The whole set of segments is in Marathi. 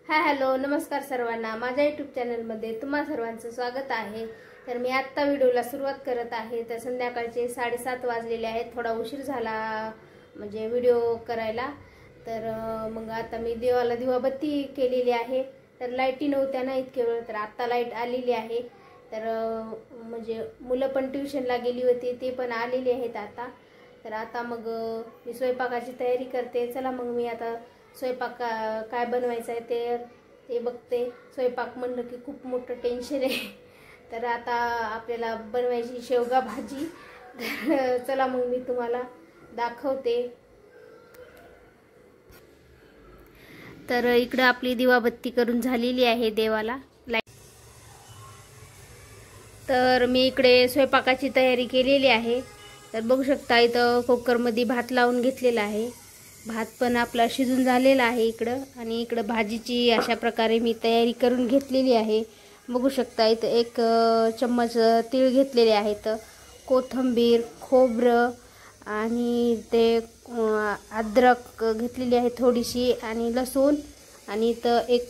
हाय हॅलो नमस्कार सर्वांना, माझ्या यूट्यूब चॅनलमध्ये तुम्हा सर्वांचं स्वागत आहे। तर मी आत्ता व्हिडिओला सुरुवात करत आहे। तर संध्याकाळचे 7:30 वाजलेले आहेत, थोडा उशीर झाला म्हणजे व्हिडिओ करायला। तर मग आता मी देवाला दिवाबत्ती केलेली आहे। तर लाईटी नव्हत्या ना इतके वेळ, तर आता लाईट आलेली आहे। तर म्हणजे मुलं पण ट्युशनला गेली होती, ते पण आलेले आहेत आता। तर आता मग मी स्वयंपाकाची तयारी करते। चला मग मी आता स्वयंपाक काय बनवायचं आहे ते बघते। स्वयंपाक म्हणलं की खूप मोठं टेन्शन आहे। तर आता आपल्याला बनवायची शेवगा भाजी। तर चला मग मी तुम्हाला दाखवते। तर इकडे आपली दिवाबत्ती करून झालेली आहे देवाला। तर मी इकडे स्वयंपाकाची तयारी केलेली आहे। तर बघू शकता इथं कुकरमध्ये भात लावून घेतलेला आहे। भात पण आपला शिजून झालेला आहे इकडं, आणि इकडं भाजीची अशा प्रकारे मी तयारी करून घेतलेली आहे। बघू शकता इथं 1 चम्मच तीळ घेतलेले आहेत, कोथिंबीर, खोबरं आणि ते अद्रक घेतलेली आहे थोडीशी, आणि लसूण, आणि इथं 1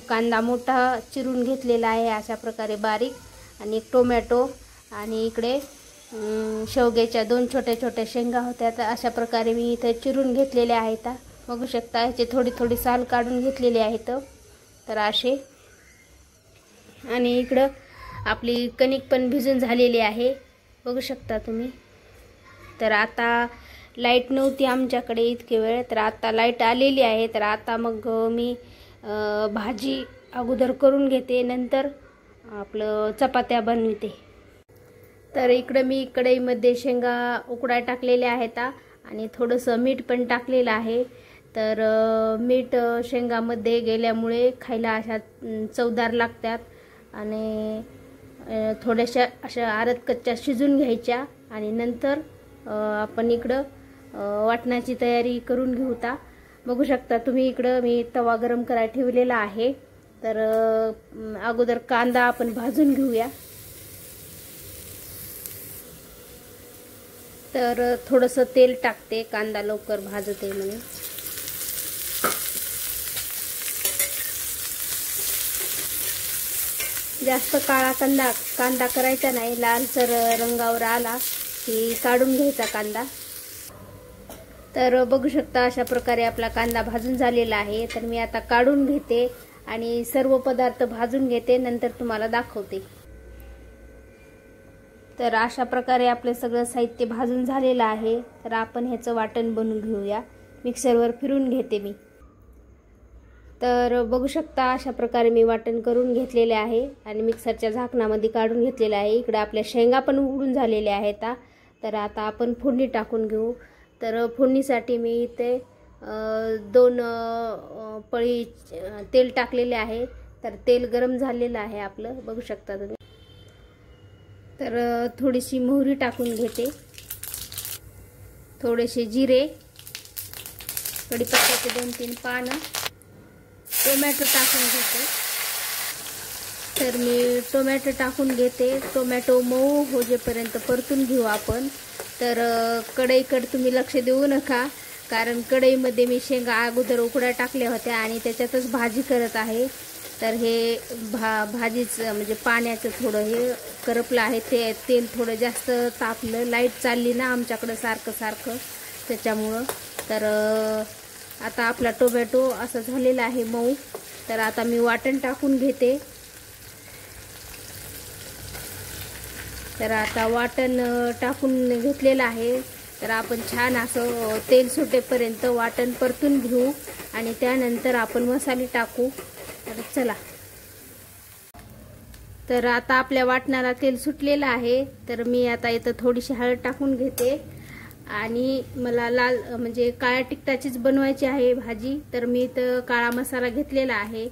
कांदा मोठा चिरून घेतलेला आहे अशा प्रकारे बारीक, आणि 1 टोमॅटो, आणि इकडे शेवग्याच्या 2 छोट्या छोट्या शेंगा होत्या। तर अशा प्रकारे मी इथे चिरून घेतलेल्या आहेत। बघू शकता याचे थोडी साल काढून घेतलेले आहेत तर असे। आणि इकडं आपली कणिक पण भिजून झालेली आहे, बघू शकता तुम्ही। तर आता लाईट नव्हती आमच्याकडे इतके वेळ, तर आता लाईट आलेली आहे। तर आता मग मी भाजी अगोदर करून घेते, नंतर आपलं चपात्या बनवते। तर इकडे मी कढईमध्ये शेंगा उकडाय टाकलेल्या आहेत, आणि थोडंसं मीठ पण टाकलेलं आहे। तर मीठ शेंगामध्ये गेल्यामुळे खायला अशा चवदार लागतात, आणि थोड्याशा अशा आरत कच्च्या शिजून घ्यायच्या, आणि नंतर आपण इकडं वाटणाची तयारी करून घेऊता। बघू शकता तुम्ही इकडं मी तवा गरम करायला ठेवलेला आहे। तर अगोदर कांदा आपण भाजून घेऊया। तर थोडंसं तेल टाकते, कांदा लवकर भाजते म्हणून। जास्त काळा कांदा करायचा नाही, लालसर रंगावर आला की काढून घ्यायचा कांदा। तर बघू शकता अशा प्रकारे आपला कांदा भाजून झालेला आहे। तर मी आता काढून घेते आणि सर्व पदार्थ भाजून घेते, नंतर तुम्हाला दाखवते। तर अशा प्रकारे आपले सगळं साहित्य भाजून झालेलं आहे। तर आपण ह्याचं वाटण बनवून घेऊया। मिक्सरवर फिरून घेते मी। तर बघू शकता अशा प्रकारे मी वाटण करून घेतलेले आहे, आणि मिक्सरच्या झाकणामध्ये काढून घेतलेले आहे। इकडे आपल्या शेंगा पण उकडून झालेल्या आहेत। तर आता आपण फोडणी टाकून घेऊ। तर फोडणीसाठी मी इथे 2 पळी तेल टाकलेले आहे। तर तेल गरम झालेलं आहे आपलं, बघू शकता तुम्ही। तर थोडीशी मोहरी टाकून घेते, थोडेसे जिरे, कढीपत्त्याचे 2-3 पानं, टोमॅटो टाकून घेते। तर मी टोमॅटो टाकून घेते। टोमॅटो मऊ होजेपर्यंत परतून घेऊ आपण। तर कढईकडे तुम्ही लक्ष देऊ नका, कारण कढईमध्ये मी शेंगा अगोदर उकड्या टाकल्या होत्या, आणि त्याच्यातच भाजी करत आहे। तर हे भाजीच म्हणजे पाण्याचं थोडं हे करपलं आहे, ते तेल थोडं जास्त तापलं। लाईट चालली ना आमच्याकडं सारखं त्याच्यामुळं। तर आता आपला टोमॅटो असं झालेला आहे मऊ। तर आता मी वाटण टाकून घेते। तर आता वाटण टाकून घेतलेलं आहे। तर आपण छान असं तेल सुटेपर्यंत वाटण परतून घेऊ, आणि त्यानंतर आपण मसाले टाकू। तर चला। तर आता आपल्या वाटणाला तेल सुटलेलं आहे। तर मी आता इथं थोडीशी हळद टाकून घेते, आणि मला लाल म्हणजे काळ्या तिखटाचीच बनवायची आहे भाजी। तर मी इथं काळा मसाला घेतलेला आहे।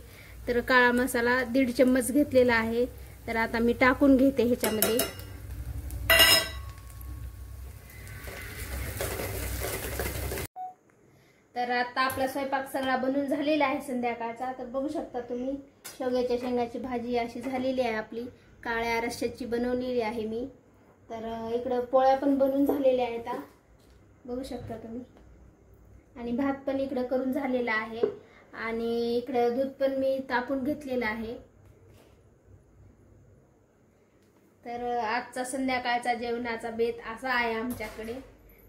तर काळा मसाला 1.5 चम्मच घेतलेला आहे। तर आता मी टाकून घेते ह्याच्यामध्ये। तर आता आपला स्वयंपाक सगळा बनून झालेला आहे संध्याकाळचा। तर बघू शकता तुम्ही शेवग्याच्या शेंगाची भाजी अशी झालेली आहे आपली, काळ्या रश्श्याची बनवलेली आहे मी। तर इकडं पोळ्या पण बनून झालेल्या आहेत, बघू शकता तुम्ही, आणि भात पण इकडं करून झालेला आहे। आणि इकडं दूध पण मी तापून घेतलेलं आहे. तर आजचा संध्याकाळचा जेवणाचा बेत असा आहे आमच्याकडे.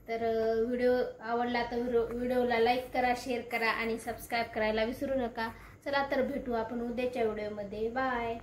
तर व्हिडिओ आवडला तर व्हिडिओला लाईक करा, शेअर करा आणि सबस्क्राईब करायला विसरू नका. चला तर भेटू आपण उद्याच्या व्हिडिओमध्ये. बाय.